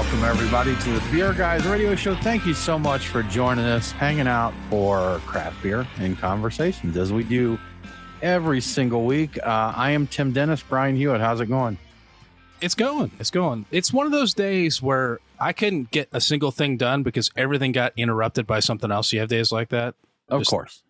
Welcome, everybody, to the Beer Guys Radio Show. Thank you so much for joining us, hanging out for craft beer and conversations, as we do every single week. I am Tim Dennis. Brian Hewitt, how's it going? It's going. It's one of those days where I couldn't get a single thing done because everything got interrupted by something else. You have days like that? Of course.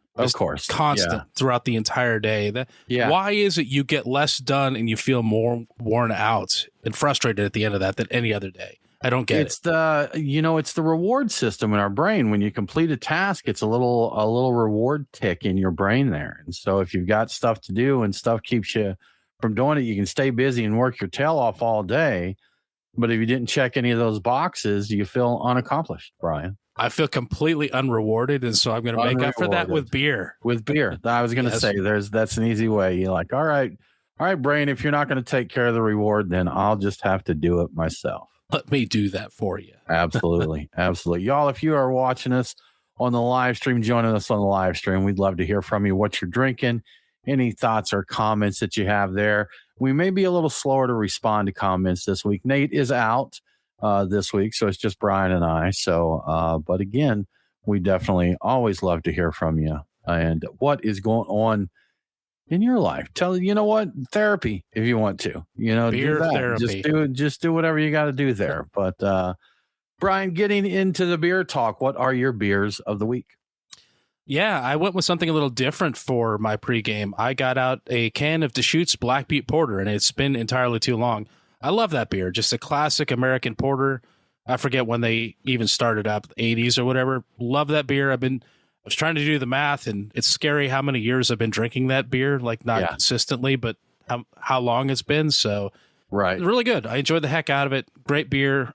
Constant throughout the entire day. Why is it you get less done and you feel more worn out and frustrated at the end of that than any other day? I don't get it. It's the reward system in our brain. When you complete a task, it's a little reward tick in your brain there. And so if you've got stuff to do and stuff keeps you from doing it, you can stay busy and work your tail off all day. But if you didn't check any of those boxes, you feel unaccomplished, Brian. I feel completely unrewarded, and so I'm going to make up for that with beer. With beer. I was going to say that's an easy way. You're like, all right, brain, if you're not going to take care of the reward, then I'll just have to do it myself. Let me do that for you. Absolutely. Absolutely. Y'all, if you are watching us on the live stream, joining us on the live stream, we'd love to hear from you, what you're drinking, any thoughts or comments that you have there. We may be a little slower to respond to comments this week. Nate is out this week, so it's just Brian and I. So, but again, we definitely always love to hear from you and what is going on in your life. Therapy if you want to, beer do that. therapy. Just do whatever you got to do there. But Brian, getting into the beer talk, what are your beers of the week? Yeah, I went with something a little different for my pregame. I got out a can of Deschutes Black Beet Porter, and it's been entirely too long. I love that beer. Just a classic American porter. I forget when they even started up, 80s or whatever. Love that beer. I was trying to do the math, and it's scary how many years I've been drinking that beer, like not consistently, but how long it's been. So right, it's really good. I enjoyed the heck out of it. Great beer.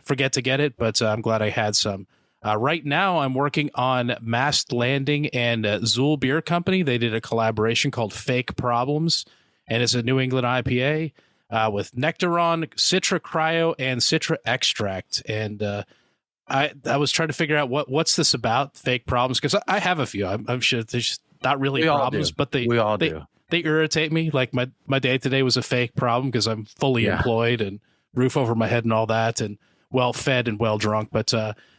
Forget to get it, but I'm glad I had some. Right now, I'm working on Mast Landing and Zool Beer Company. They did a collaboration called Fake Problems, and it's a New England IPA with Nectaron, Citra Cryo, and Citra Extract. And I was trying to figure out what's this about, Fake Problems, because I have a few. I'm sure they're just not really problems, but they irritate me. Like my day today was a fake problem because I'm fully employed and roof over my head and all that, and well fed and well drunk. But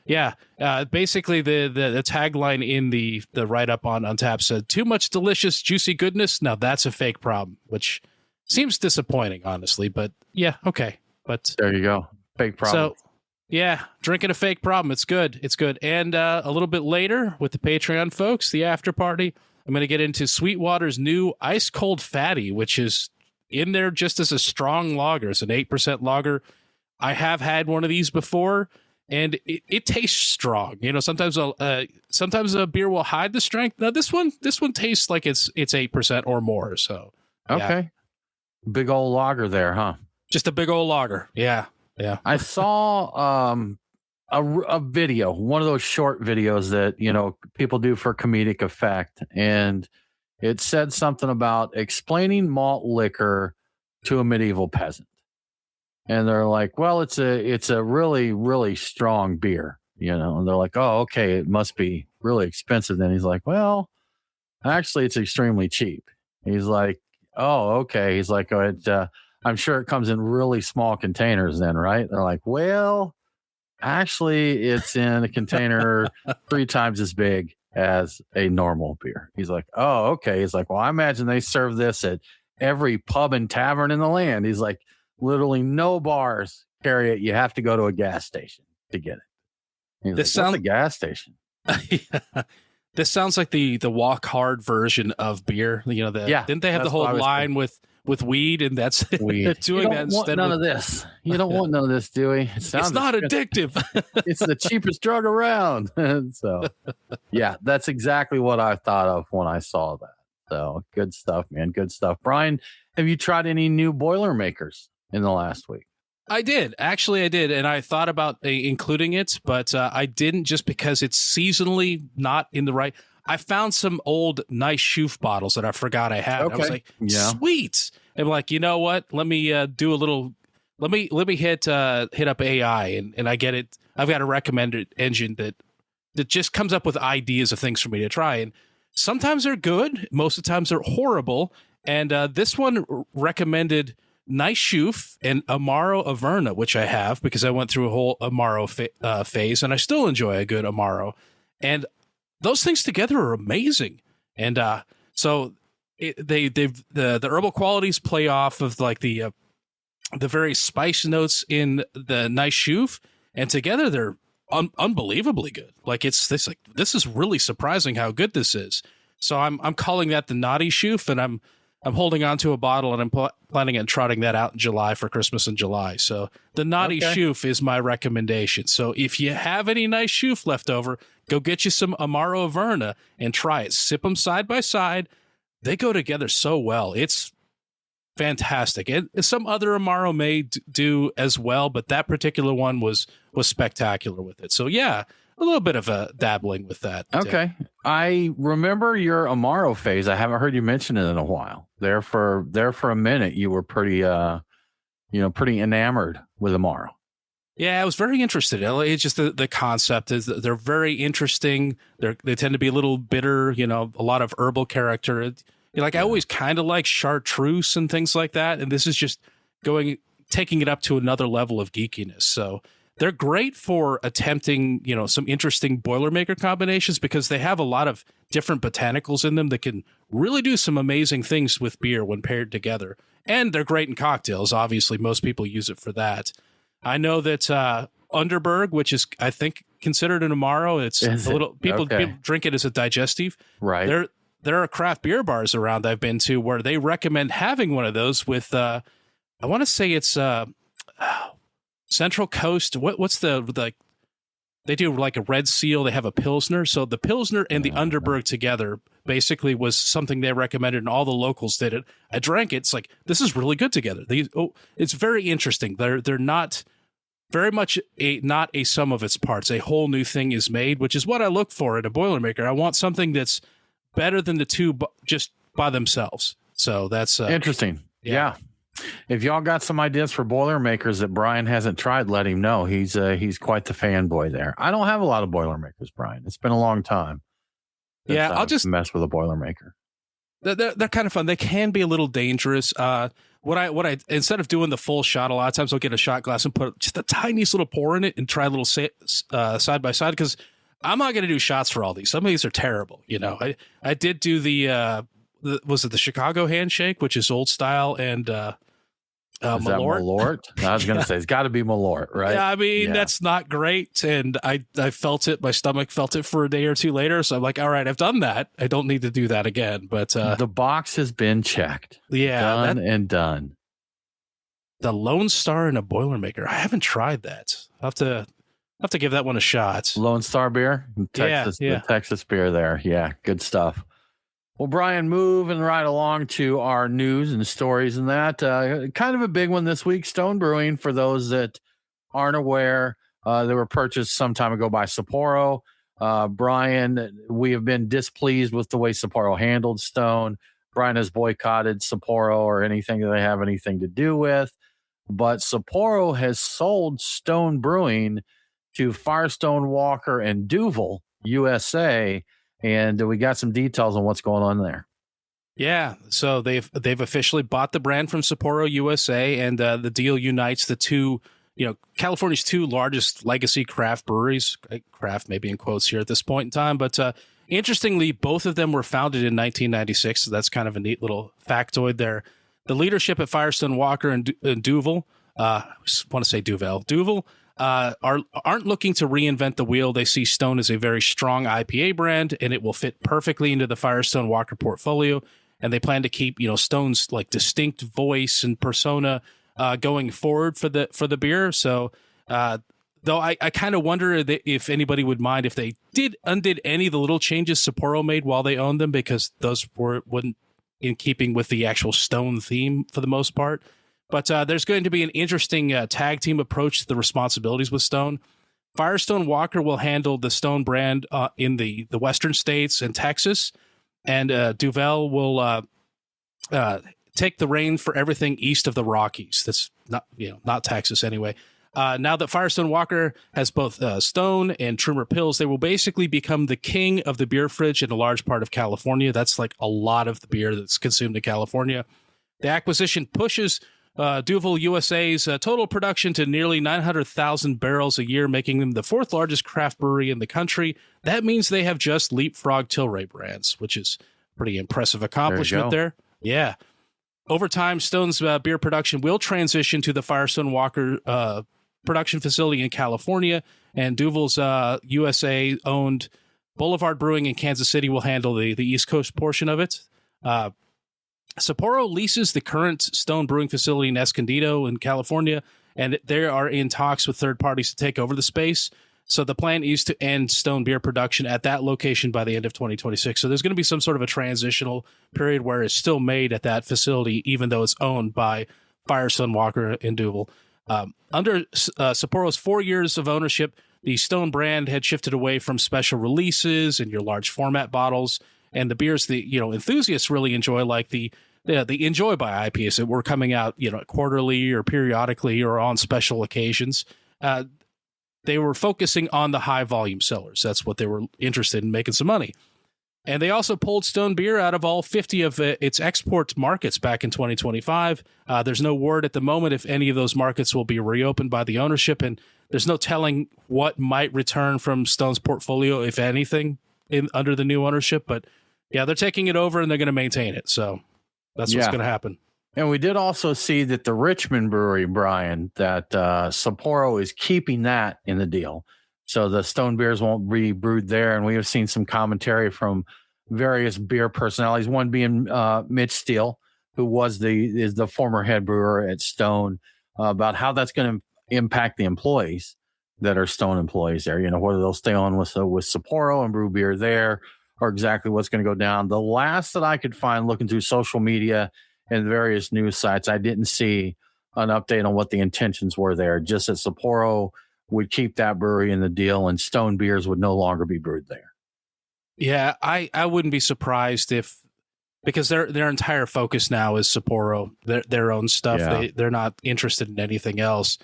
basically the tagline in the write up on Untappd said, "Too much delicious juicy goodness. Now that's a fake problem," which seems disappointing, honestly. But yeah, okay. But there you go, fake problem. So yeah, drinking a fake problem. It's good. It's good. And a little bit later with the Patreon folks, the after party, I'm going to get into Sweetwater's new Ice Cold Fatty, which is in there just as a strong lager. It's an 8% lager. I have had one of these before, and it tastes strong. Sometimes a beer will hide the strength. Now this one tastes like it's 8% or more. So okay, big old lager there, huh? Just a big old lager. Yeah. I saw a video, one of those short videos that people do for comedic effect, and it said something about explaining malt liquor to a medieval peasant. And they're like, well, it's a really, really strong beer, and they're like, oh, okay, it must be really expensive. Then he's like, well, actually, it's extremely cheap. He's like, oh, okay. He's like, I'm sure it comes in really small containers then, right? They're like, well, actually, it's in a container 3 times as big as a normal beer. He's like, oh, okay. He's like, well, I imagine they serve this at every pub and tavern in the land. He's like, literally no bars carry it. You have to go to a gas station to get it. This sounds like a gas station. This sounds like the walk hard version of beer. Didn't they have the whole line with weed, and that's weed. doing that instead of this. You don't want none of this, do we? It's not addictive. It's the cheapest drug around. So yeah, that's exactly what I thought of when I saw that. So good stuff, man. Good stuff. Brian, have you tried any new boilermakers in the last week? I did. Actually, I did. And I thought about including it, but I didn't, just because it's seasonally not in the right. I found some old nice Chouffe bottles that I forgot I had. Okay. I was like, sweet. I'm like, you know what? Let me do a little. Let me hit up AI and I get it. I've got a recommended engine that just comes up with ideas of things for me to try. And sometimes they're good. Most of the times they're horrible. And this one recommended nice Chouffe and Amaro Averna, which I have because I went through a whole Amaro phase, and I still enjoy a good Amaro. And those things together are amazing. And so the herbal qualities play off of like the very spice notes in the nice Chouffe, and together they're unbelievably good. Like this is really surprising how good this is. So I'm calling that the naughty Chouffe, and I'm holding on to a bottle, and I'm planning on trotting that out in July for Christmas in July. So the naughty Chouffe is my recommendation. So if you have any nice Chouffe left over, go get you some Amaro Averna and try it. Sip them side by side. They go together so well. It's fantastic. And some other Amaro may do as well, but that particular one was spectacular with it. So yeah, a little bit of a dabbling with that. Okay. I remember your Amaro phase. I haven't heard you mention it in a while. There for a minute, you were pretty enamored with Amaro. Yeah, I was very interested. It's just the concept is that they're very interesting. They tend to be a little bitter, a lot of herbal character. I always kind of like chartreuse and things like that. And this is just taking it up to another level of geekiness. So they're great for attempting, some interesting boilermaker combinations because they have a lot of different botanicals in them that can really do some amazing things with beer when paired together. And they're great in cocktails. Obviously, most people use it for that. I know that Underberg, which is, I think, considered an Amaro, people drink it as a digestive. Right. There are craft beer bars around I've been to where they recommend having one of those with, I want to say it's Central Coast. What's they do like a Red Seal. They have a Pilsner. So the Pilsner and the Underberg together basically was something they recommended, and all the locals did it. I drank it. It's like, this is really good together. It's very interesting. They're not very much not a sum of its parts. A whole new thing is made, which is what I look for at a Boilermaker. I want something that's better than the two just by themselves. So that's interesting. Yeah. If y'all got some ideas for Boilermakers that Brian hasn't tried, let him know. He's quite the fanboy there. I don't have a lot of Boilermakers, Brian. It's been a long time. I'll just mess with a Boilermaker. They're kind of fun. They can be a little dangerous. What I instead of doing the full shot, a lot of times I'll get a shot glass and put just a tiniest little pour in it and try a little side by side, because I'm not going to do shots for all these. Some of these are terrible. I did do was it the Chicago handshake, which is old style, and Malort? I was going to say, it's got to be Malort, right? Yeah, I mean, that's not great. And I felt it. My stomach felt it for a day or two later. So I'm like, all right, I've done that. I don't need to do that again. But the box has been checked. Yeah. Done. The Lone Star in a Boilermaker. I haven't tried that. I'll have to give that one a shot. Lone Star beer? Texas, yeah. The Texas beer there. Yeah, good stuff. Well, Brian, moving right along to our news and stories and that. Kind of a big one this week, Stone Brewing. For those that aren't aware, they were purchased some time ago by Sapporo. Brian, we have been displeased with the way Sapporo handled Stone. Brian has boycotted Sapporo or anything that they have anything to do with. But Sapporo has sold Stone Brewing to Firestone Walker and Duvel, USA. And we got some details on what's going on there. Yeah, so they've officially bought the brand from Sapporo USA, and the deal unites the two, California's two largest legacy craft breweries. Craft maybe in quotes here at this point in time, but interestingly, both of them were founded in 1996. So that's kind of a neat little factoid there. The leadership at Firestone Walker and Duvel, I want to say Duvel. Aren't looking to reinvent the wheel. They see Stone as a very strong IPA brand, and it will fit perfectly into the Firestone Walker portfolio. And they plan to keep, Stone's like distinct voice and persona going forward for the beer. So, though I kind of wonder if anybody would mind if they undid any of the little changes Sapporo made while they owned them, because those wouldn't in keeping with the actual Stone theme for the most part. But there's going to be an interesting tag team approach to the responsibilities with Stone. Firestone Walker will handle the Stone brand in the western states and Texas, and Duvel will take the reign for everything east of the Rockies. That's not Texas anyway. Now that Firestone Walker has both Stone and Trumer Pils, they will basically become the king of the beer fridge in a large part of California. That's like a lot of the beer that's consumed in California. The acquisition pushes Duvel USA's total production to nearly 900,000 barrels a year, making them the fourth largest craft brewery in the country. That means they have just leapfrogged Tilray brands, which is pretty impressive accomplishment there. Yeah. Over time, Stone's beer production will transition to the Firestone Walker production facility in California, and Duvel's USA-owned Boulevard Brewing in Kansas City will handle the East Coast portion of it. Sapporo leases the current Stone Brewing facility in Escondido in California, and they are in talks with third parties to take over the space. So the plan is to end Stone beer production at that location by the end of 2026. So there's going to be some sort of a transitional period where it's still made at that facility, even though it's owned by Firestone Walker and Duvel. Under Sapporo's 4 years of ownership, the Stone brand had shifted away from special releases and your large format bottles, and the beers the enthusiasts really enjoy, like the Enjoy by IPAs that were coming out quarterly or periodically or on special occasions. They were focusing on the high volume sellers. That's what they were interested in, making some money. And they also pulled Stone beer out of all 50 of its export markets back in 2025. There's no word at the moment if any of those markets will be reopened by the ownership, and there's no telling what might return from Stone's portfolio, if anything, under the new ownership. But yeah, they're taking it over and they're going to maintain it. So that's what's going to happen. And we did also see that the Richmond brewery, Brian, that Sapporo is keeping that in the deal. So the Stone beers won't be brewed there. And we have seen some commentary from various beer personalities, one being Mitch Steele, who is the former head brewer at Stone, about how that's going to impact the employees that are Stone employees there. Whether they'll stay on with Sapporo and brew beer there, or exactly what's going to go down. The last that I could find looking through social media and various news sites, I didn't see an update on what the intentions were there. Just that Sapporo would keep that brewery in the deal and Stone beers would no longer be brewed there. Yeah, I wouldn't be surprised because their entire focus now is Sapporo, their own stuff. Yeah. They're not interested in anything else.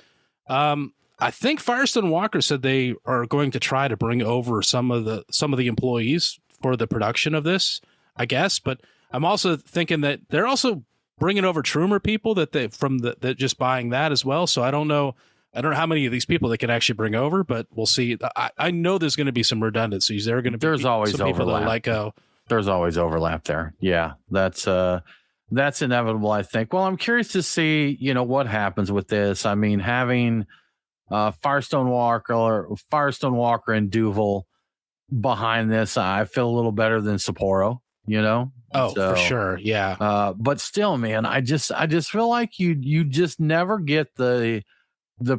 I think Firestone Walker said they are going to try to bring over some of the employees for the production of this, I guess. But I'm also thinking that they're also bringing over Trumer people that just buying that as well. So I don't know how many of these people they can actually bring over, but we'll see. I know there's going to be some redundancies. There's always some people that let go. There's always overlap there. Yeah, that's inevitable, I think. Well, I'm curious to see, what happens with this. I mean, having Firestone Walker and Duvel behind this, I feel a little better than Sapporo. For sure, yeah. But still, man, I just feel like you just never get the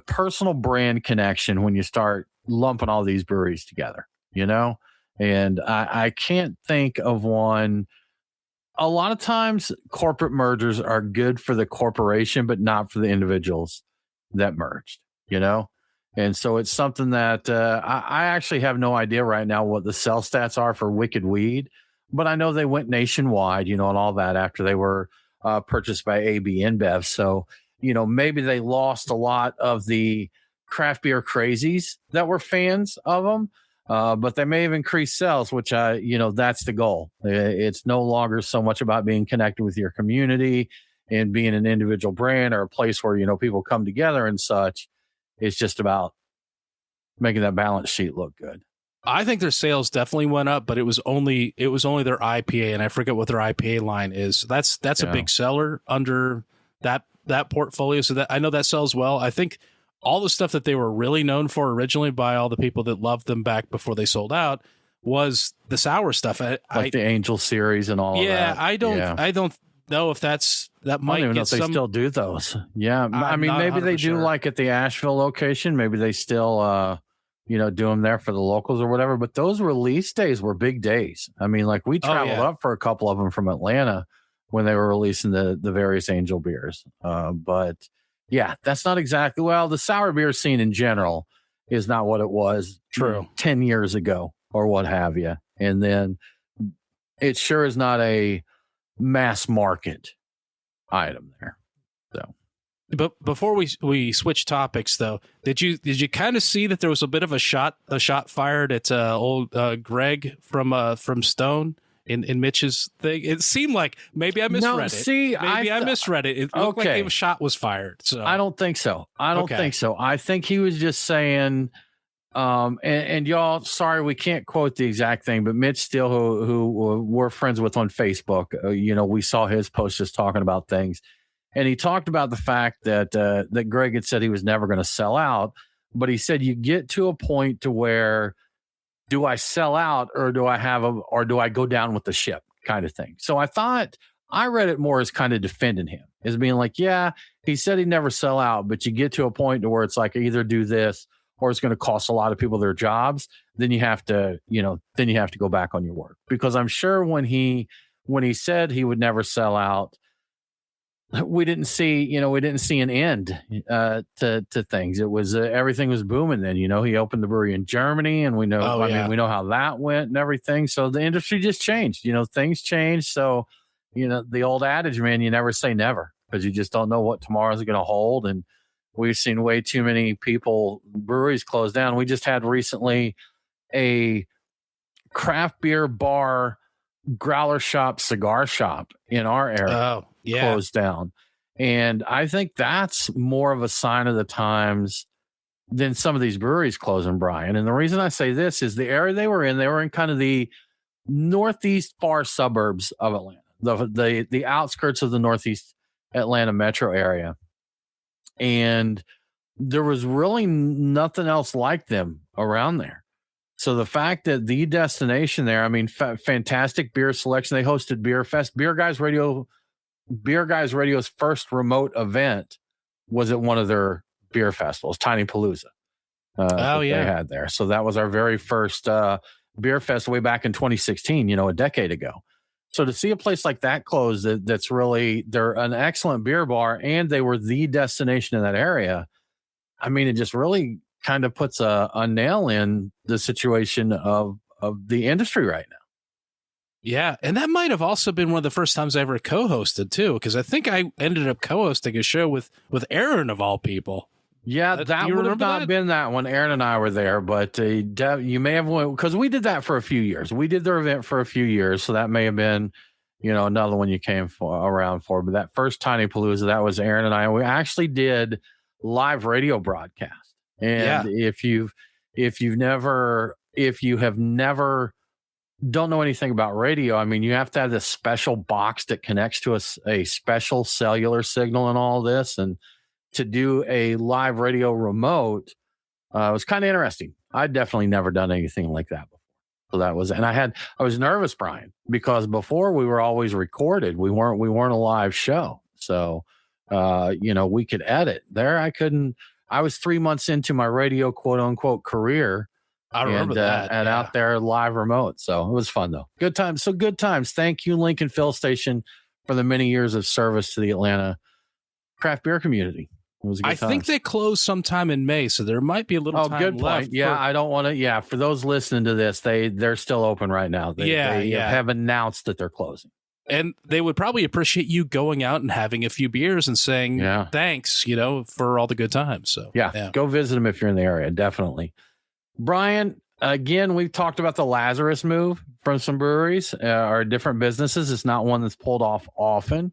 personal brand connection when you start lumping all these breweries together. And I can't think of one. A lot of times corporate mergers are good for the corporation, but not for the individuals that merged, And so it's something that I actually have no idea right now what the sales stats are for Wicked Weed, but I know they went nationwide, and all that after they were purchased by AB InBev. So, maybe they lost a lot of the craft beer crazies that were fans of them. But they may have increased sales, which that's the goal. It's no longer so much about being connected with your community and being an individual brand or a place where, people come together and such. It's just about making that balance sheet look good. I think their sales definitely went up, but it was only their IPA, and I forget what their IPA line is. That's a big seller under that portfolio. So that I know that sells well. I think all the stuff that they were really known for originally by all the people that loved them back before they sold out was the sour stuff. The Angel series and all of that. Yeah, I don't know if that might. I don't even know if they still do those. Yeah, I mean, maybe they do like at the Asheville location. Maybe they still, do them there for the locals or whatever. But those release days were big days. I mean, like we traveled up for a couple of them from Atlanta when they were releasing the various Angel beers. But yeah, that's not exactly, the sour beer scene in general is not what it was 10 years ago or what have you. And then it sure is not a mass market item there. So, but before we switch topics though, did you kind of see that there was a bit of a shot fired at old Greg from Stone in Mitch's thing? It seemed like maybe I misread it. See, maybe I misread it. It looked like a shot was fired. So I don't think so. I don't think so. I think he was just saying, and y'all, sorry, we can't quote the exact thing, but Mitch Steele, who we're friends with on Facebook, we saw his post just talking about things. And he talked about the fact that that Greg had said he was never going to sell out, but he said you get to a point to where, do I sell out or do I go down with the ship kind of thing? So I read it more as kind of defending him, as being like, yeah, he said he'd never sell out, but you get to a point to where it's like either do this or it's going to cost a lot of people their jobs. Then you have to go back on your word, because I'm sure when he said he would never sell out, we didn't see an end to things. It was everything was booming then. He opened the brewery in Germany, and we know we know how that went and everything. So the industry just changed. Things changed. So the old adage, man, you never say never, because you just don't know what tomorrow's going to hold. And we've seen way too many breweries close down. We just had recently a craft beer bar, growler shop, cigar shop in our area closed down. And I think that's more of a sign of the times than some of these breweries closing, Brian. And the reason I say this is the area they were in kind of the northeast far suburbs of Atlanta, the outskirts of the northeast Atlanta metro area. And there was really nothing else like them around there. So the fact that the destination there, I mean, fantastic beer selection. They hosted Beer Fest. Beer Guys Radio's first remote event was at one of their beer festivals, Tiny Palooza. They had there. So that was our very first beer fest way back in 2016, a decade ago. So to see a place like that close, that's really, they're an excellent beer bar, and they were the destination in that area. I mean, it just really kind of puts a nail in the situation of the industry right now. Yeah, and that might have also been one of the first times I ever co-hosted too, because I think I ended up co-hosting a show with Aaron of all people. Yeah, that would have not been that when Aaron and I were there, but you may have went, because we did that for a few years. We did their event for a few years, so that may have been, another one you came around for. But that first Tiny Palooza, that was Aaron and I. We actually did live radio broadcast, and if you have never don't know anything about radio, I mean, you have to have this special box that connects to a special cellular signal and all this. And to do a live radio remote was kind of interesting. I'd definitely never done anything like that before. So that was, and I was nervous, Brian, because before we were always recorded. We weren't a live show. So, we could edit there. I was 3 months into my radio quote unquote career. I remember that. And out there live remote. So it was fun though. Good times. So good times. Thank you, Lincoln Fill Station, for the many years of service to the Atlanta craft beer community. It was a good think they closed sometime in May, so there might be a little time good left. Point. Yeah, I don't want to. Yeah, for those listening to this, they're still open right now. They have announced that they're closing. And they would probably appreciate you going out and having a few beers and saying thanks, for all the good times. So go visit them if you're in the area. Definitely. Brian, again, we've talked about the Lazarus move from some breweries or different businesses. It's not one that's pulled off often,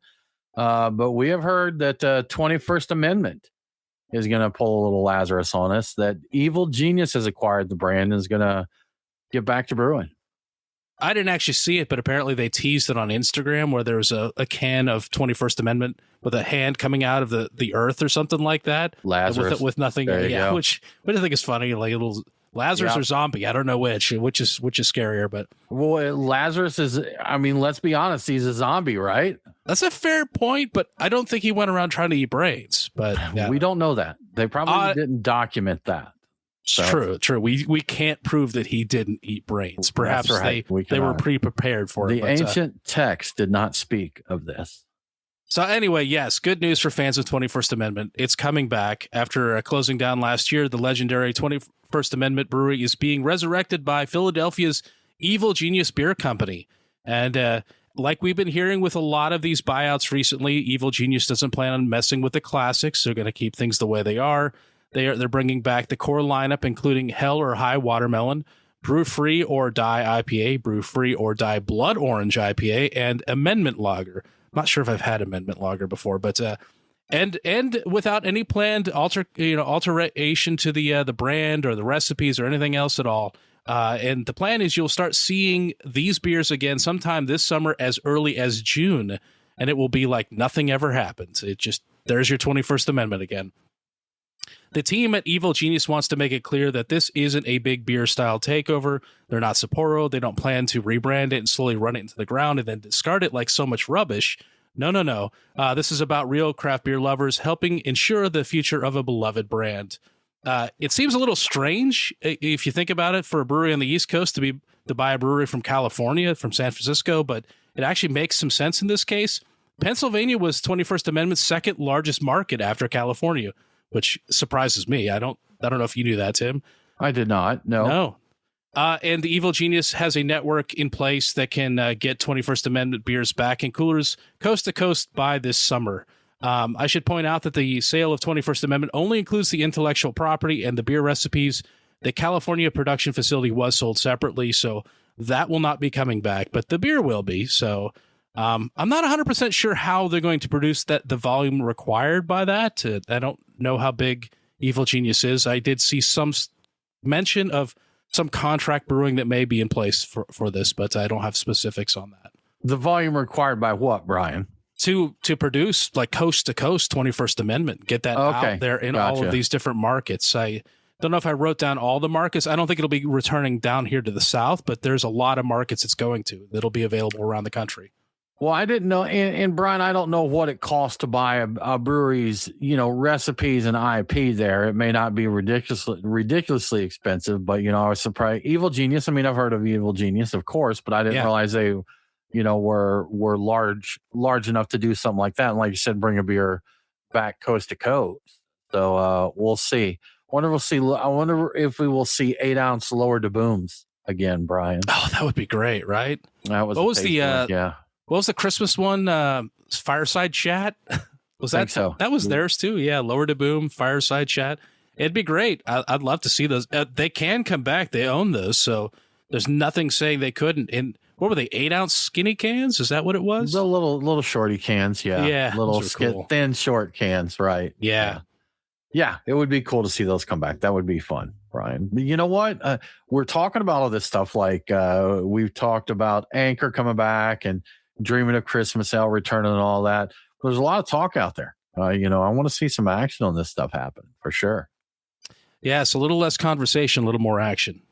but we have heard that 21st Amendment is going to pull a little Lazarus on us, that Evil Genius has acquired the brand and is going to get back to brewing. I didn't actually see it, but apparently they teased it on Instagram where there's a can of 21st Amendment with a hand coming out of the earth or something like that. Lazarus. With nothing. Which I think is funny. Like a little Lazarus or zombie. I don't know which is scarier, but. Well, Lazarus is, I mean, let's be honest. He's a zombie, right? That's a fair point, but I don't think he went around trying to eat brains. But we don't know that. They probably didn't document that. So. True. We can't prove that he didn't eat brains. Perhaps they were pre-prepared for it. The ancient text did not speak of this. So anyway, yes, good news for fans of 21st Amendment. It's coming back. After closing down last year, the legendary 21st Amendment Brewery is being resurrected by Philadelphia's Evil Genius Beer Company. And like we've been hearing with a lot of these buyouts recently, Evil Genius doesn't plan on messing with the classics. They're going to keep things the way they are. They're bringing back the core lineup, including Hell or High Watermelon, Brew Free or Die IPA, Brew Free or Die Blood Orange IPA, and Amendment Lager. I'm not sure if I've had Amendment Lager before, but and without any planned alteration to the brand or the recipes or anything else at all. And the plan is you'll start seeing these beers again sometime this summer as early as June, and it will be like nothing ever happens. There's your 21st Amendment again. The team at Evil Genius wants to make it clear that this isn't a big beer style takeover. They're not Sapporo. They don't plan to rebrand it and slowly run it into the ground and then discard it like so much rubbish. No. This is about real craft beer lovers helping ensure the future of a beloved brand. It seems a little strange if you think about it for a brewery on the East Coast to buy a brewery from California, from San Francisco, but it actually makes some sense in this case. Pennsylvania was 21st Amendment's second largest market after California, which surprises me. I don't know if you knew that, Tim. I did not. No. And the Evil Genius has a network in place that can get 21st Amendment beers back in coolers coast to coast by this summer. I should point out that the sale of 21st Amendment only includes the intellectual property and the beer recipes. The California production facility was sold separately, so that will not be coming back, but the beer will be. So I'm not 100% sure how they're going to produce the volume required by that. I don't know how big Evil Genius is. I did see some mention of some contract brewing that may be in place for this, but I don't have specifics on that. The volume required by what, Brian? To produce like coast to coast 21st Amendment, get that out there in all of these different markets. I don't know if I wrote down all the markets. I don't think it'll be returning down here to the South, but there's a lot of markets it's going to that'll be available around the country. Well, I didn't know, and Brian, I don't know what it costs to buy a brewery's, recipes and IP there. It may not be ridiculously expensive, but I was surprised. Evil Genius. I mean, I've heard of Evil Genius, of course, but I didn't realize they, were large enough to do something like that. And like you said, bring a beer back coast to coast. So we'll see. I wonder if we will see 8-ounce lower to booms again, Brian. Oh, that would be great, right? That was What was the Christmas one? Fireside Chat? Was that so? That was theirs too. Yeah, Lower to Boom, Fireside Chat. It'd be great. I'd love to see those. They can come back. They own those, so there's nothing saying they couldn't. And what were they? 8-ounce skinny cans? Is that what it was? The little shorty cans. Yeah. Little cool. Thin short cans. Right. Yeah. Yeah. It would be cool to see those come back. That would be fun, Brian. You know what? We're talking about all this stuff. Like we've talked about Anchor coming back and Dreaming of Christmas Ale returning and all that. There's a lot of talk out there. I want to see some action on this stuff happen for sure. Yeah, it's a little less conversation, a little more action.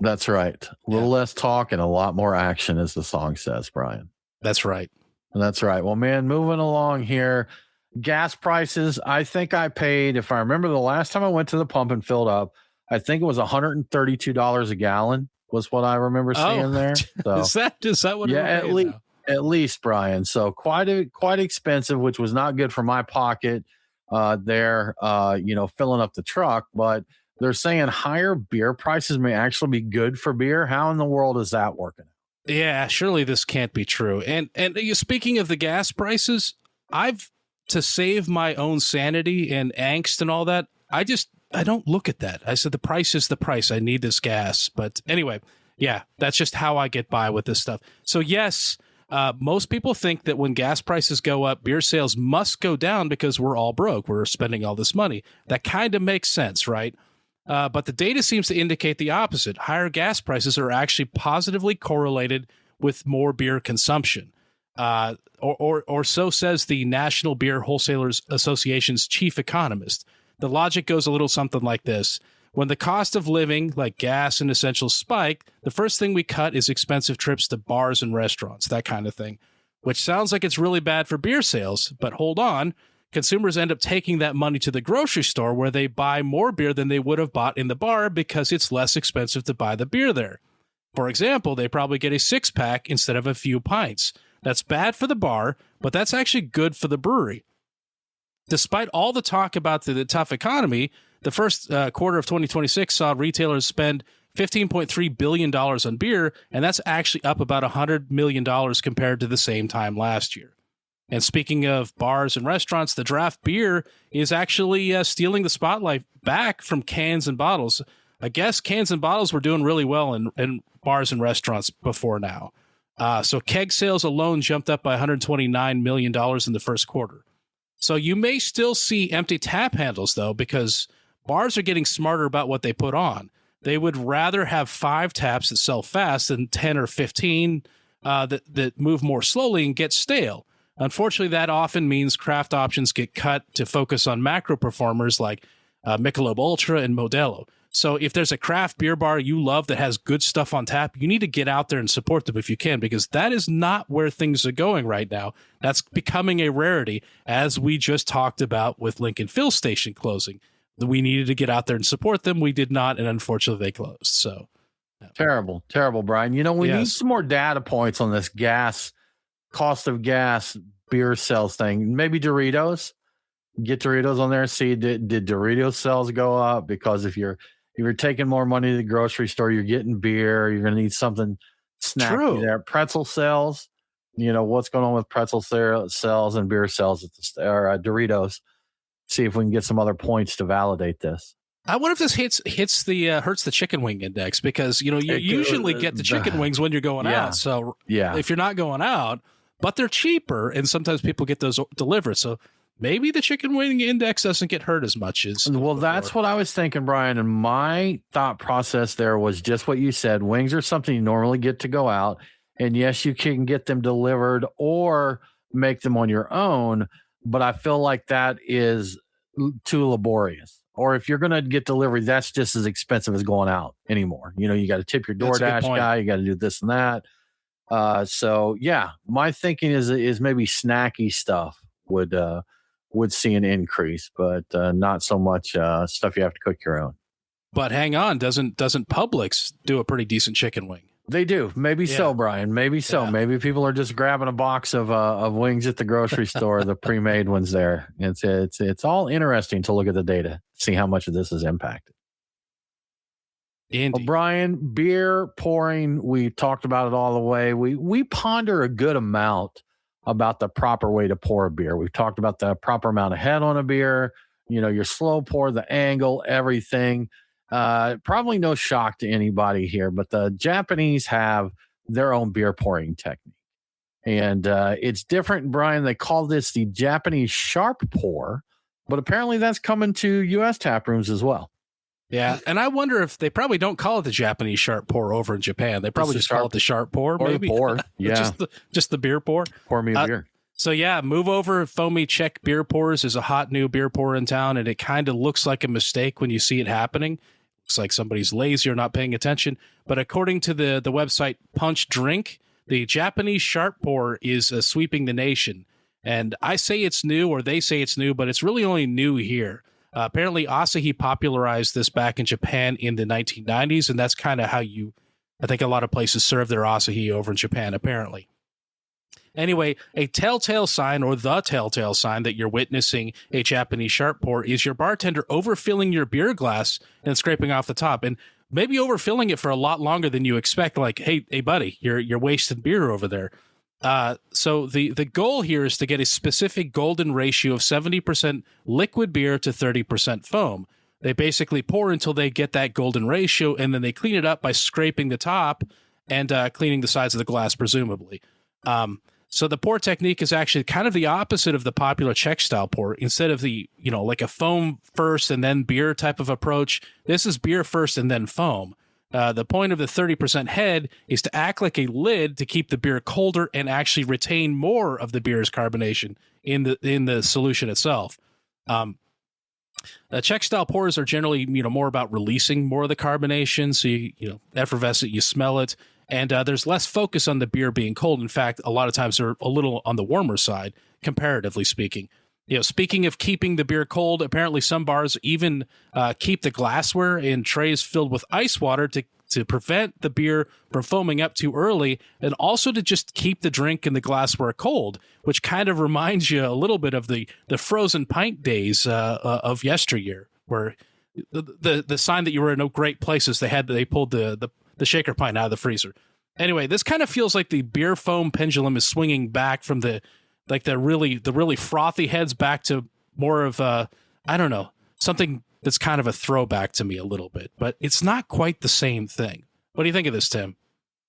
That's right. A little less talk and a lot more action, as the song says, Brian. That's right. That's right. Well, man, moving along here. Gas prices. I think I paid, if I remember the last time I went to the pump and filled up, I think it was $132 a gallon was what I remember seeing there. So, is that what? Yeah, at least, Brian. So quite expensive, which was not good for my pocket there, filling up the truck. But they're saying higher beer prices may actually be good for beer. How in the world is that working? Yeah, surely this can't be true. And speaking of the gas prices, to save my own sanity and angst and all that, I don't look at that. I said the price is the price. I need this gas. But anyway, yeah, that's just how I get by with this stuff. So yes, most people think that when gas prices go up, beer sales must go down because we're all broke. We're spending all this money. That kind of makes sense, right? But the data seems to indicate the opposite. Higher gas prices are actually positively correlated with more beer consumption. Or so says the National Beer Wholesalers Association's chief economist. The logic goes a little something like this. When the cost of living, like gas and essentials, spike, the first thing we cut is expensive trips to bars and restaurants, that kind of thing, which sounds like it's really bad for beer sales. But hold on, consumers end up taking that money to the grocery store where they buy more beer than they would have bought in the bar because it's less expensive to buy the beer there. For example, they probably get a 6-pack instead of a few pints. That's bad for the bar, but that's actually good for the brewery. Despite all the talk about the tough economy, the first quarter of 2026 saw retailers spend $15.3 billion on beer, and that's actually up about $100 million compared to the same time last year. And speaking of bars and restaurants, the draft beer is actually stealing the spotlight back from cans and bottles. I guess cans and bottles were doing really well in bars and restaurants before now. So keg sales alone jumped up by $129 million in the first quarter. So you may still see empty tap handles, though, because bars are getting smarter about what they put on. They would rather have 5 taps that sell fast than 10 or 15 that move more slowly and get stale. Unfortunately, that often means craft options get cut to focus on macro performers like Michelob Ultra and Modelo. So if there's a craft beer bar you love that has good stuff on tap, you need to get out there and support them if you can, because that is not where things are going right now. That's becoming a rarity, as we just talked about with Lincoln Fill Station closing. We needed to get out there and support them. We did not, and unfortunately they closed. So terrible, Brian. We need some more data points on this cost of gas beer sales thing. Maybe Doritos. Get Doritos on there. See, did Doritos sales go up? Because if you're taking more money to the grocery store, you're getting beer. You're going to need something snacky there. Pretzel sales. What's going on with pretzel sales and beer sales or Doritos? See if we can get some other points to validate this. I wonder if this hurts the chicken wing index, because you usually get the chicken wings when you're going out. So if you're not going out, but they're cheaper, and sometimes people get those delivered. So maybe the chicken wing index doesn't get hurt as much as before. That's what I was thinking, Brian. And my thought process there was just what you said. Wings are something you normally get to go out. And yes, you can get them delivered or make them on your own. But I feel like that is too laborious. Or if you're going to get delivery, that's just as expensive as going out anymore. You got to tip your DoorDash guy. You got to do this and that. So yeah, my thinking is maybe snacky stuff would see an increase, but not so much stuff you have to cook your own. But hang on, doesn't Publix do a pretty decent chicken wing? They do. Maybe so, Brian. Maybe so. Yeah. Maybe people are just grabbing a box of wings at the grocery store, the pre-made ones there. It's all interesting to look at the data, see how much of this is impacted. Well, Brian, beer pouring, we talked about it all the way. We ponder a good amount about the proper way to pour a beer. We've talked about the proper amount of head on a beer, your slow pour, the angle, everything. Probably no shock to anybody here, but the Japanese have their own beer pouring technique. And it's different, Brian. They call this the Japanese sharp pour, but apparently that's coming to U.S. tap rooms as well. Yeah, and I wonder if they probably don't call it the Japanese sharp pour over in Japan. They probably just call it the sharp pour, or maybe. The pour. Yeah, just the beer pour. Pour me a beer. So yeah, move over. Foamy Czech Beer Pours is a hot new beer pour in town, and it kind of looks like a mistake when you see it happening. Looks like somebody's lazy or not paying attention. But according to the website Punch Drink, the Japanese sharp pour is sweeping the nation. And I say it's new, or they say it's new, but it's really only new here. Apparently, Asahi popularized this back in Japan in the 1990s, and that's kind of how I think a lot of places serve their Asahi over in Japan, apparently. Anyway, a telltale sign, or the telltale sign that you're witnessing a Japanese sharp pour is your bartender overfilling your beer glass and scraping off the top, and maybe overfilling it for a lot longer than you expect. Like, hey, buddy, you're wasting beer over there. So the goal here is to get a specific golden ratio of 70% liquid beer to 30% foam. They basically pour until they get that golden ratio, and then they clean it up by scraping the top and cleaning the sides of the glass, presumably. So the pour technique is actually kind of the opposite of the popular Czech style pour. Instead of the, like a foam first and then beer type of approach, this is beer first and then foam. The point of the 30% head is to act like a lid to keep the beer colder and actually retain more of the beer's carbonation in the solution itself. Czech style pours are generally more about releasing more of the carbonation, so you effervescent, you smell it, and there's less focus on the beer being cold. In fact, a lot of times they're a little on the warmer side, comparatively speaking. Speaking of keeping the beer cold, apparently some bars even keep the glassware in trays filled with ice water to prevent the beer from foaming up too early, and also to just keep the drink and the glassware cold, which kind of reminds you a little bit of the frozen pint days of yesteryear, where the sign that you were in no great places, they pulled the shaker pint out of the freezer. Anyway, this kind of feels like the beer foam pendulum is swinging back from the really frothy heads back to more of I don't know, something that's kind of a throwback to me a little bit, but it's not quite the same thing. What do you think of this, Tim?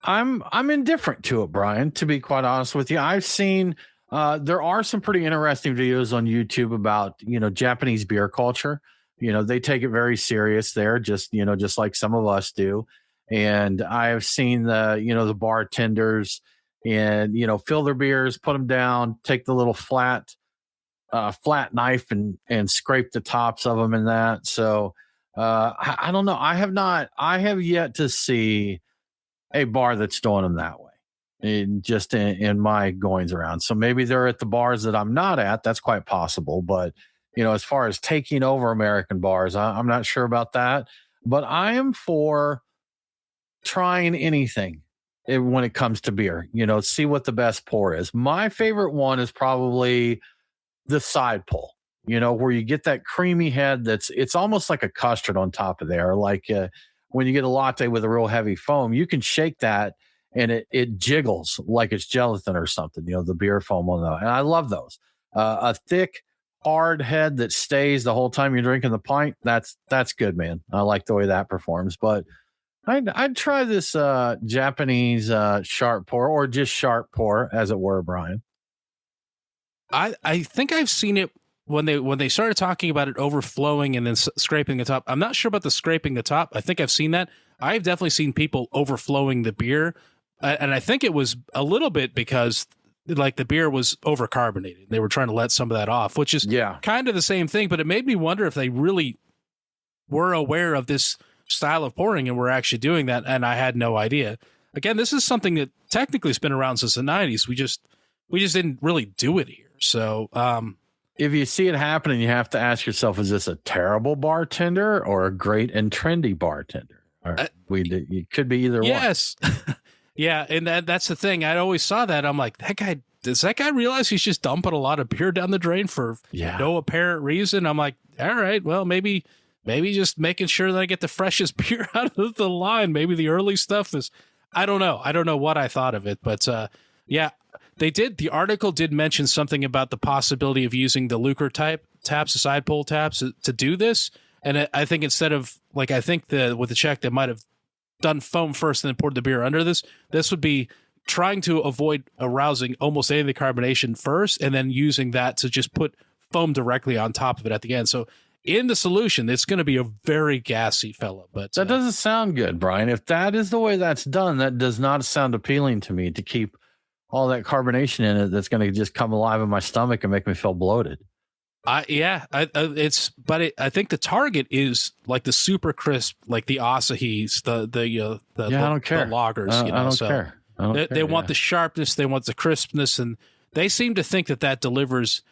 I'm indifferent to it, Brian, to be quite honest with you. I've seen there are some pretty interesting videos on YouTube about, Japanese beer culture. They take it very serious there, just like some of us do. And I've seen the bartenders and, fill their beers, put them down, take the little flat knife and scrape the tops of them and that. So I don't know. I have yet to see a bar that's doing them that way in my goings around. So maybe they're at the bars that I'm not at. That's quite possible. But, as far as taking over American bars, I'm not sure about that. But I am for trying anything when it comes to beer, see what the best pour is. My favorite one is probably the side pull, where you get that creamy head it's almost like a custard on top of there. Like when you get a latte with a real heavy foam, you can shake that and it jiggles like it's gelatin or something, the beer foam on that. And I love those. A thick, hard head that stays the whole time you're drinking the pint. That's good, man. I like the way that performs. But I'd try this Japanese sharp pour, or just sharp pour, as it were, Brian. I think I've seen it when they started talking about it overflowing and then scraping the top. I'm not sure about the scraping the top. I think I've seen that. I've definitely seen people overflowing the beer, and I think it was a little bit because like the beer was overcarbonated. They were trying to let some of that off, which is kind of the same thing. But it made me wonder if they really were aware of this style of pouring and were actually doing that, and I had no idea. Again, this is something that technically has been around since the 90s. We just didn't really do it here. So if you see it happening, you have to ask yourself, is this a terrible bartender or a great and trendy bartender? It could be either one. Yes. Yeah, and that's the thing. I always saw that. I'm like, does that guy realize he's just dumping a lot of beer down the drain for no apparent reason? I'm like, all right, well, maybe just making sure that I get the freshest beer out of the line. Maybe the early stuff is, I don't know. I don't know what I thought of it, but the article did mention something about the possibility of using the Lucre type taps, the side pull taps to do this. And I think instead of with the Czech, they might have done foam first and then poured the beer under this. This would be trying to avoid arousing almost any of the carbonation first and then using that to just put foam directly on top of it at the end. So in the solution, it's going to be a very gassy fella. But that doesn't sound good, Brian. If that is the way that's done, that does not sound appealing to me, to keep all that carbonation in it that's going to just come alive in my stomach and make me feel bloated. I think the target is like the super crisp, like the Asahis, I don't care. The lagers. I don't care. They want the sharpness, they want the crispness, and they seem to think that delivers.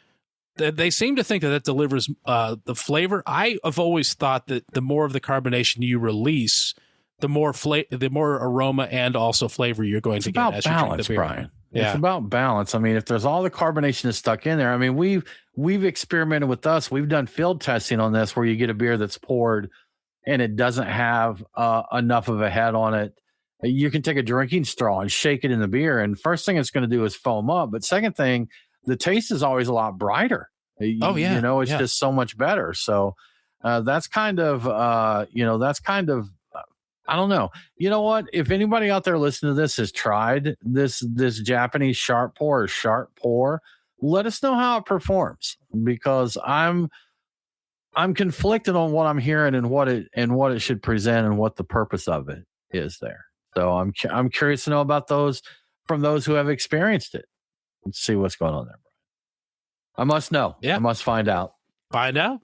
They seem to think that delivers the flavor. I have always thought that the more of the carbonation you release, the more aroma and also flavor you're going to get as you drink the beer. Brian. Yeah. It's about balance. I mean, if there's all the carbonation is stuck in there, I mean, we've experimented with us. We've done field testing on this where you get a beer that's poured and it doesn't have enough of a head on it. You can take a drinking straw and shake it in the beer, and first thing it's going to do is foam up. But second thing, the taste is always a lot brighter. It's just so much better. So that's kind of I don't know. You know what? If anybody out there listening to this has tried this Japanese sharp pour, let us know how it performs, because I'm conflicted on what I'm hearing and what it should present and what the purpose of it is there. So I'm curious to know about those from those who have experienced it. Let's see what's going on there. I must know. Yeah. I must find out. Find out.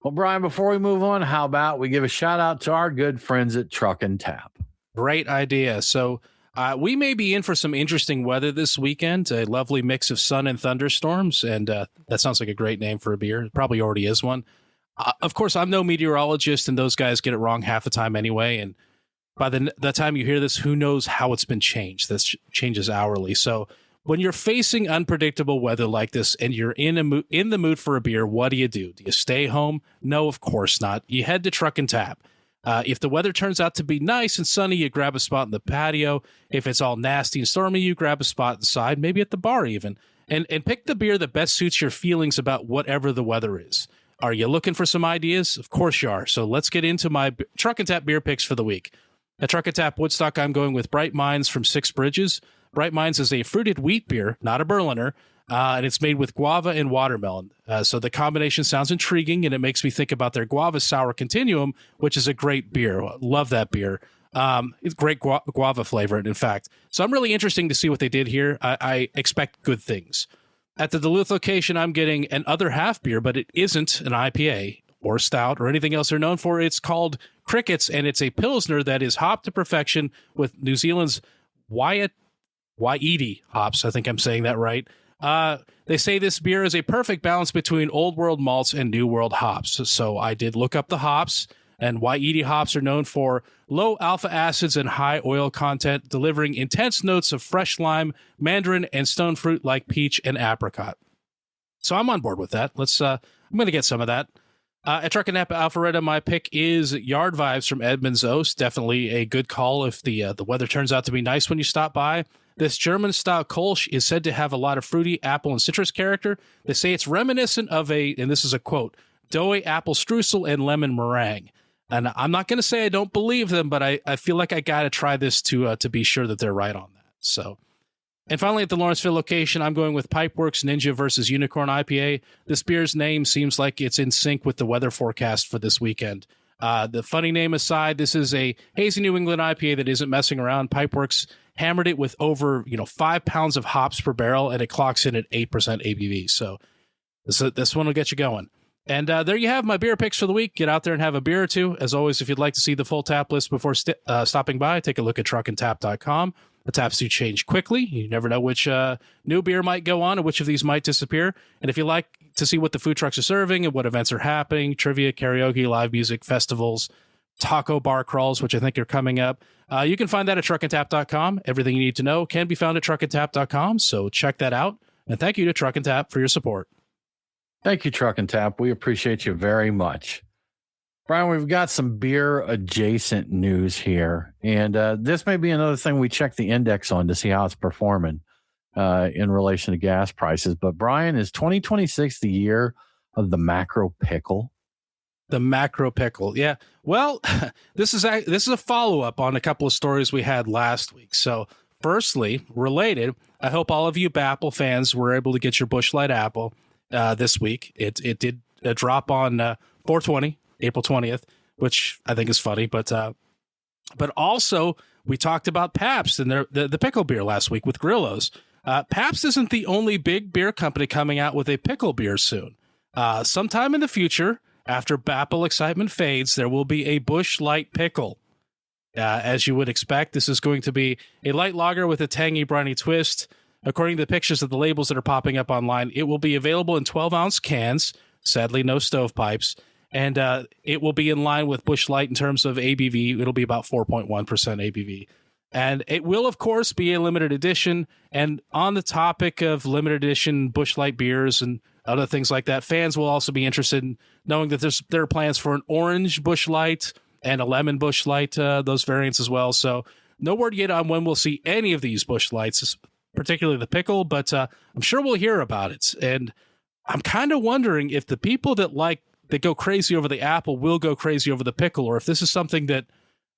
Well, Brian, before we move on, how about we give a shout out to our good friends at Truck and Tap? Great idea. So we may be in for some interesting weather this weekend, a lovely mix of sun and thunderstorms. And that sounds like a great name for a beer. It probably already is one. Of course, I'm no meteorologist, and those guys get it wrong half the time anyway. And by the time you hear this, who knows how it's been changed? This changes hourly. So when you're facing unpredictable weather like this and you're in the mood for a beer, what do? Do you stay home? No, of course not. You head to Truck and Tap. If the weather turns out to be nice and sunny, you grab a spot in the patio. If it's all nasty and stormy, you grab a spot inside, maybe at the bar even, and pick the beer that best suits your feelings about whatever the weather is. Are you looking for some ideas? Of course you are. So let's get into my Truck and Tap beer picks for the week. At Truck and Tap Woodstock, I'm going with Bright Minds from Six Bridges. Bright Minds is a fruited wheat beer, not a Berliner, and it's made with guava and watermelon. So the combination sounds intriguing, and it makes me think about their Guava Sour Continuum, which is a great beer. Love that beer. It's great guava flavor, in fact. So I'm really interested to see what they did here. I expect good things. At the Duluth location, I'm getting an other half beer, but it isn't an IPA or stout or anything else they're known for. It's called Crickets, and it's a Pilsner that is hopped to perfection with New Zealand's Wyeti hops. I think I'm saying that right. They say this beer is a perfect balance between old world malts and new world hops. So I did look up the hops, and Wyeti hops are known for low alpha acids and high oil content, delivering intense notes of fresh lime, mandarin, and stone fruit like peach and apricot. So I'm on board with that. I'm going to get some of that. At Truck and Napa Alpharetta, my pick is Yard Vibes from Edmunds Oast. Definitely a good call if the weather turns out to be nice when you stop by. This German-style Kolsch is said to have a lot of fruity apple and citrus character. They say it's reminiscent of and this is a quote, doughy apple streusel and lemon meringue. And I'm not going to say I don't believe them, but I feel like I got to try this to be sure that they're right on that. So, and finally, at the Lawrenceville location, I'm going with Pipeworks Ninja versus Unicorn IPA. This beer's name seems like it's in sync with the weather forecast for this weekend. The funny name aside, this is a hazy New England IPA that isn't messing around. Pipeworks hammered it with over 5 pounds of hops per barrel, and it clocks in at 8% ABV. So this one will get you going. And there you have my beer picks for the week. Get out there and have a beer or two. As always, if you'd like to see the full tap list before stopping by, take a look at truckandtap.com. The taps do change quickly. You never know which new beer might go on and which of these might disappear. And if you like to see what the food trucks are serving and what events are happening, trivia, karaoke, live music, festivals, taco bar crawls, which I think are coming up, you can find that at truckandtap.com. Everything you need to know can be found at truckandtap.com. So check that out. And thank you to Truck and Tap for your support. Thank you, Truck and Tap. We appreciate you very much. Brian, we've got some beer adjacent news here. And this may be another thing we check the index on to see how it's performing in relation to gas prices. But Brian, is 2026 the year of the macro pickle? The macro pickle. Yeah. Well, this is a follow-up on a couple of stories we had last week. So firstly, related, I hope all of you Apple fans were able to get your Busch Light apple this week. It did drop on 420, April 20th, which I think is funny. But also we talked about Pabst and the pickle beer last week with Grillo's. Pabst isn't the only big beer company coming out with a pickle beer soon. Sometime in the future, after Apple excitement fades, there will be a Busch Light pickle. As you would expect, this is going to be a light lager with a tangy, briny twist. According to the pictures of the labels that are popping up online, it will be available in 12-ounce cans. Sadly, no stovepipes. And it will be in line with Busch Light in terms of ABV. It'll be about 4.1% ABV. And it will, of course, be a limited edition. And on the topic of limited edition Busch Light beers and other things like that, fans will also be interested in knowing that there are plans for an orange Busch Light and a lemon Busch Light, those variants as well. So no word yet on when we'll see any of these Busch Lights, particularly the pickle, but I'm sure we'll hear about it. And I'm kind of wondering if the people that go crazy over the apple will go crazy over the pickle, or if this is something that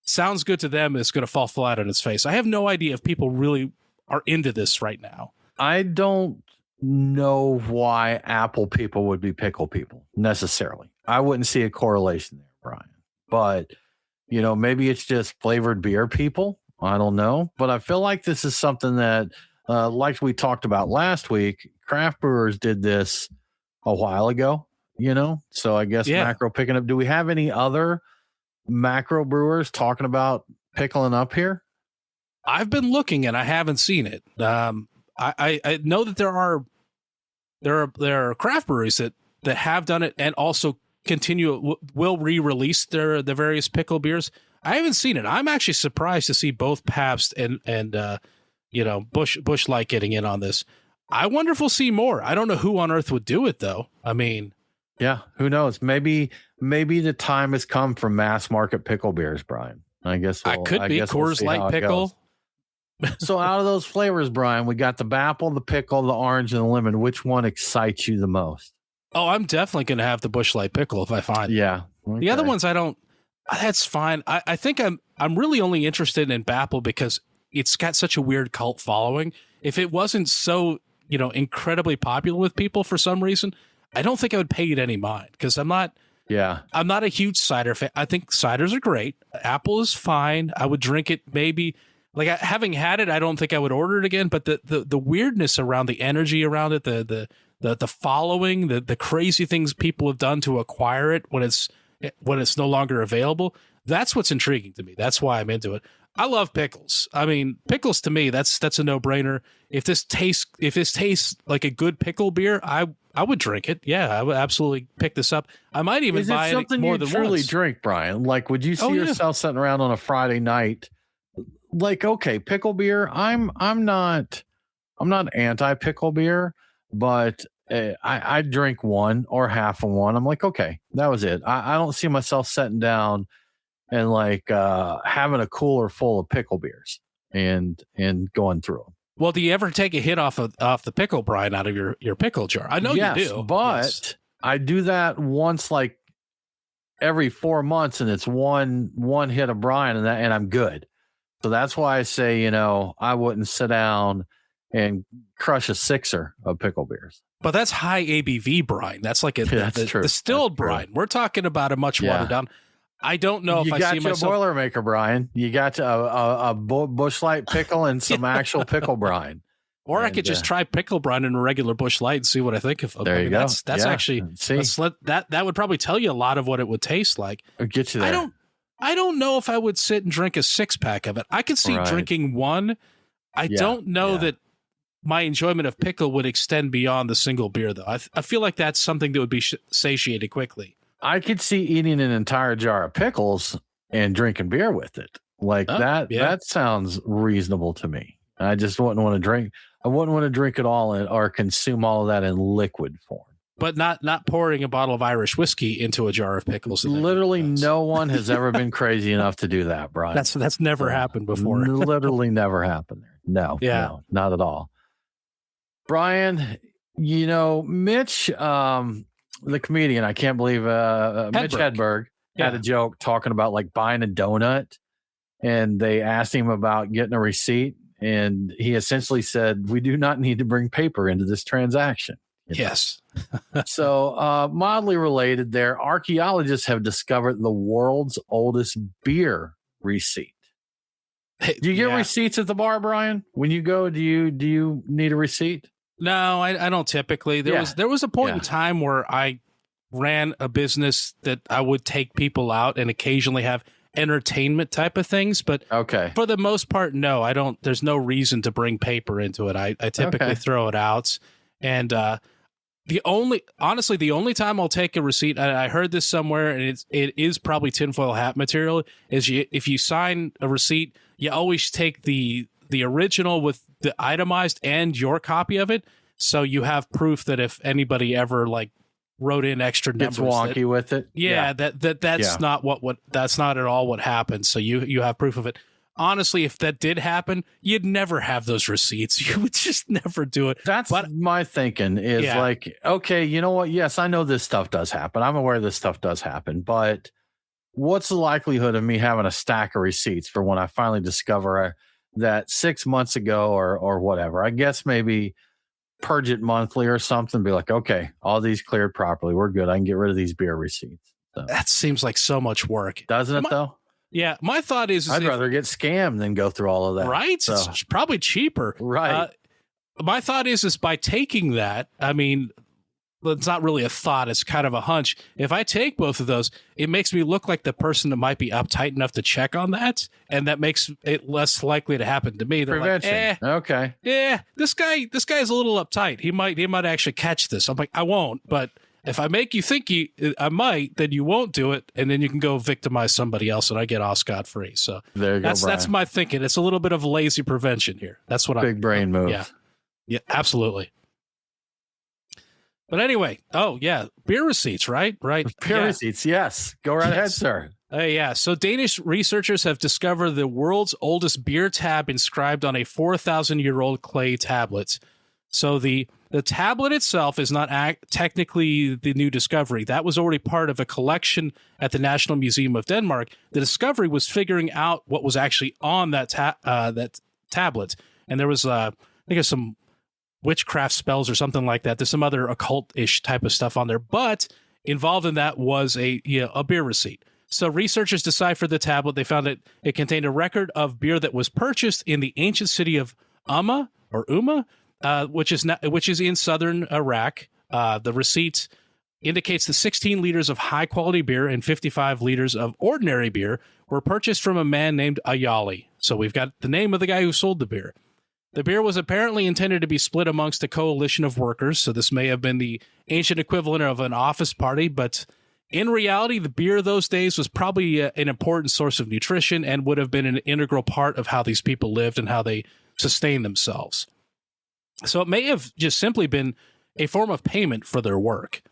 sounds good to them is going to fall flat on its face. I have no idea if people really are into this right now. I don't know why apple people would be pickle people necessarily. I wouldn't see a correlation there, Brian. But, maybe it's just flavored beer people. I don't know. But I feel like this is something that, like we talked about last week, craft brewers did this a while ago, So I guess macro picking up. Do we have any other macro brewers talking about pickling up here? I've been looking and I haven't seen it. I know that there are craft breweries that have done it and also will re-release the various pickle beers. I haven't seen it. I'm actually surprised to see both Pabst and Busch Light getting in on this. I wonder if we'll see more. I don't know who on earth would do it though. I mean, yeah, who knows? Maybe the time has come for mass market pickle beers, Brian. I guess Coors Light pickle. So out of those flavors, Brian, we got the apple, the pickle, the orange, and the lemon. Which one excites you the most? Oh, I'm definitely going to have the Busch Light pickle if I find it. Yeah. The other ones I don't. That's fine. I think I'm really only interested in Bapple because it's got such a weird cult following. If it wasn't so, incredibly popular with people for some reason, I don't think I would pay it any mind because I'm not a huge cider fan. I think ciders are great. Apple is fine. I would drink it maybe. Like having had it, I don't think I would order it again. But the weirdness around the energy around it, the following, the crazy things people have done to acquire it when it's no longer available, that's what's intriguing to me. That's why I'm into it. I love pickles. I mean, pickles to me, that's a no-brainer. If this tastes like a good pickle beer, I would drink it. Yeah, I would absolutely pick this up. I might even buy it more than once. Is it something you truly drink, Brian? Like, would you see yourself sitting around on a Friday night? Like, okay, pickle beer. I'm not anti-pickle beer, but I drink one or half of one. I'm like, okay, that was it. I don't see myself sitting down and like having a cooler full of pickle beers and going through them. Well, do you ever take a hit off the pickle brine out of your pickle jar? I know you do, but I do that once, like every 4 months, and it's one hit of brine, and I'm good. So that's why I say, I wouldn't sit down and crush a sixer of pickle beers. But that's high ABV brine. That's like the distilled brine. We're talking about a much watered down. I don't know if I see myself. You got your boilermaker, Brian. You got a Busch Light pickle and some actual pickle brine. Or I could just try pickle brine in a regular Busch Light and see what I think of it. There you go. That's actually that would probably tell you a lot of what it would taste like. Or get you there. I don't know if I would sit and drink a 6-pack of it. I could see drinking one. I don't know that my enjoyment of pickle would extend beyond the single beer, though. I feel like that's something that would be satiated quickly. I could see eating an entire jar of pickles and drinking beer with it. Like that. Yeah. That sounds reasonable to me. I just wouldn't want to drink. I wouldn't want to drink it all or consume all of that in liquid form. But not pouring a bottle of Irish whiskey into a jar of pickles. Literally, no one has ever been crazy enough to do that, Brian. That's never happened before. Literally never happened there. No, not at all. Brian, Mitch, the comedian, I can't believe Mitch Hedberg had a joke talking about like buying a donut, and they asked him about getting a receipt, and he essentially said, "We do not need to bring paper into this transaction." Yes. So, mildly related there, archaeologists have discovered the world's oldest beer receipt. Do you get receipts at the bar, Brian? When you go, do you need a receipt? No, I don't typically. There was a point in time where I ran a business that I would take people out and occasionally have entertainment type of things, but for the most part, no, I don't. There's no reason to bring paper into it. I typically throw it out, and the only time I'll take a receipt, I heard this somewhere, and it is probably tinfoil hat material, is if you sign a receipt, you always take the original with the itemized and your copy of it, so you have proof that if anybody ever like wrote in extra numbers, it's wonky with it. That's not that's not at all what happened. So you have proof of it. Honestly, if that did happen, you'd never have those receipts. You would just never do it. That's my thinking is like, okay, you know what? Yes, I know this stuff does happen. I'm aware this stuff does happen, but what's the likelihood of me having a stack of receipts for when I finally discover that 6 months ago or whatever? I guess maybe purge it monthly or something. Be like, okay, all these cleared properly. We're good. I can get rid of these beer receipts. So. That seems like so much work. Doesn't it though? Yeah, my thought is I'd rather get scammed than go through all of that. Right? So. It's probably cheaper. Right. My thought is by taking that, I mean, it's not really a thought. It's kind of a hunch. If I take both of those, it makes me look like the person that might be uptight enough to check on that, and that makes it less likely to happen to me. They're prevention. Like, okay. Yeah, this guy's a little uptight. He might actually catch this. I'm like, I won't, but if I make you think I might, then you won't do it, and then you can go victimize somebody else, and I get off scot-free. So there you go, Brian. That's my thinking. It's a little bit of lazy prevention here. That's what big brain move. Yeah, absolutely. But anyway, beer receipts, right? Beer receipts, yes. Go right ahead, sir. So Danish researchers have discovered the world's oldest beer tab inscribed on a 4,000-year-old clay tablet. So the tablet itself is not technically the new discovery. That was already part of a collection at the National Museum of Denmark. The discovery was figuring out what was actually on that that tablet, and there was I think there's some witchcraft spells or something like that. There's some other occult-ish type of stuff on there, but involved in that was a beer receipt. So researchers deciphered the tablet. They found it contained a record of beer that was purchased in the ancient city of Umma, which is in southern Iraq. The receipt indicates that 16 liters of high-quality beer and 55 liters of ordinary beer were purchased from a man named Ayali. So we've got the name of the guy who sold the beer. The beer was apparently intended to be split amongst a coalition of workers, so this may have been the ancient equivalent of an office party, but in reality, the beer those days was probably an important source of nutrition and would have been an integral part of how these people lived and how they sustained themselves. So it may have just simply been a form of payment for their work.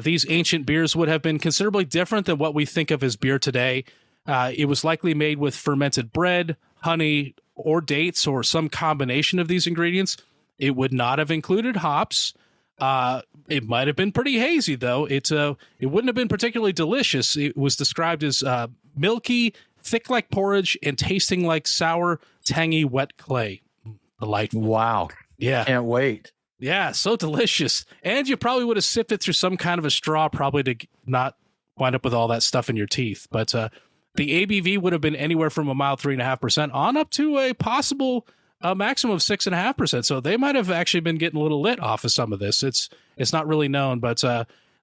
These ancient beers would have been considerably different than what we think of as beer today. It was likely made with fermented bread, honey, or dates, or some combination of these ingredients. It would not have included hops. It might have been pretty hazy, though. It wouldn't have been particularly delicious. It was described as milky, thick like porridge, and tasting like sour, tangy, wet clay. Delightful. Wow. Yeah. Can't wait. Yeah, so delicious. And you probably would have sipped it through some kind of a straw, probably to not wind up with all that stuff in your teeth. But the ABV would have been anywhere from a mild 3.5% on up to a possible maximum of 6.5%. So they might have actually been getting a little lit off of some of this. It's not really known, but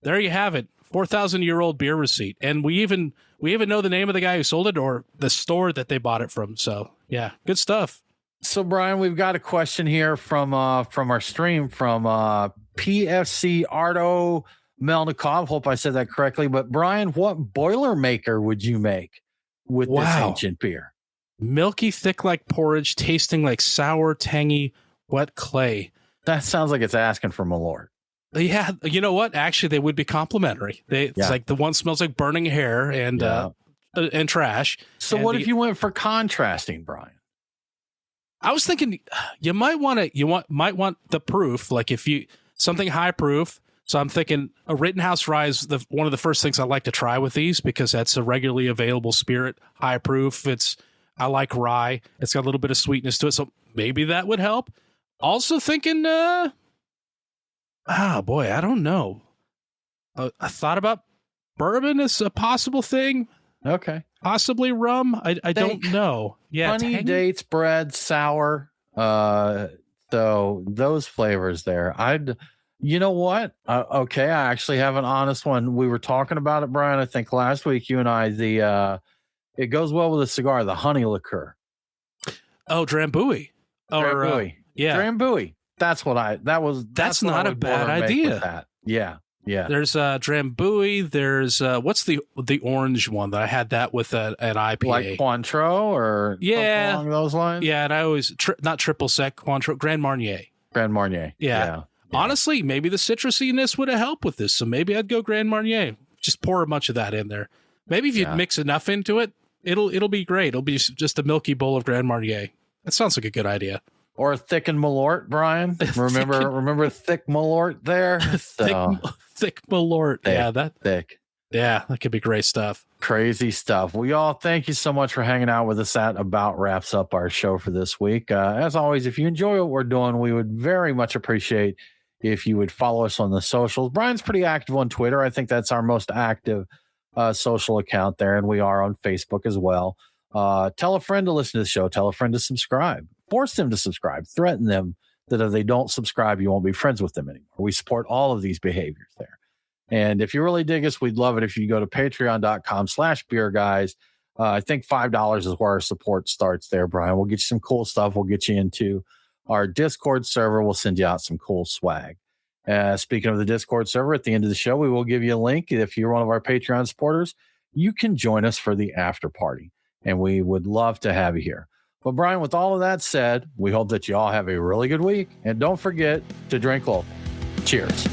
there you have it. 4,000-year-old beer receipt. And we even know the name of the guy who sold it or the store that they bought it from. So yeah, good stuff. So Brian, we've got a question here from our stream from PFC Ardo Melnikov. Hope I said that correctly. But Brian, what boilermaker would you make with this ancient beer? Milky, thick like porridge, tasting like sour, tangy, wet clay. That sounds like it's asking for Malort. Yeah, you know what? Actually, they would be complimentary. It's like the one smells like burning hair and trash. So and what if you went for contrasting, Brian? I was thinking you might want the proof, like if you something high proof. So I'm thinking a Rittenhouse Rye is one of the first things I like to try with these because that's a regularly available spirit, high proof. I like rye. It's got a little bit of sweetness to it, so maybe that would help. Also thinking, I don't know. I thought about bourbon as a possible thing. Okay. Possibly rum. I don't know. Yeah, honey, dates, bread, sour. So those flavors there. You know what? Okay, I actually have an honest one. We were talking about it, Brian. I think last week you and I. It goes well with a cigar. The honey liqueur. Oh, Drambuie. Yeah, Drambuie. That's not a bad idea. Yeah. There's Drambuie. There's what's the orange one that I had that with an IPA, like Cointreau or something along those lines. Yeah, and I always not triple sec Cointreau, Grand Marnier. Yeah. Honestly, maybe the citrusiness would have helped with this, so maybe I'd go Grand Marnier. Just pour a bunch of that in there. Maybe if you mix enough into it, it'll be great. It'll be just a milky bowl of Grand Marnier. That sounds like a good idea. Or a thickened Malort, Brian. Remember thick Malort there? Thick Malort. Thick. Yeah, that could be great stuff. Crazy stuff. We all thank you so much for hanging out with us. That about wraps up our show for this week. As always, if you enjoy what we're doing, we would very much appreciate if you would follow us on the socials. Brian's pretty active on Twitter. I think that's our most active social account there, and we are on Facebook as well. Tell a friend to listen to the show. Tell a friend to subscribe. Force them to subscribe. Threaten them that if they don't subscribe, you won't be friends with them anymore. We support all of these behaviors there. And if you really dig us, we'd love it if you go to patreon.com/beerguys. I think $5 is where our support starts there, Brian. We'll get you some cool stuff. We'll get you into our Discord server. We'll send you out some cool swag. Speaking of the Discord server, at the end of the show, we will give you a link. If you're one of our Patreon supporters, you can join us for the after party, and we would love to have you here. But Brian, with all of that said, we hope that you all have a really good week, and don't forget to drink local. Cheers.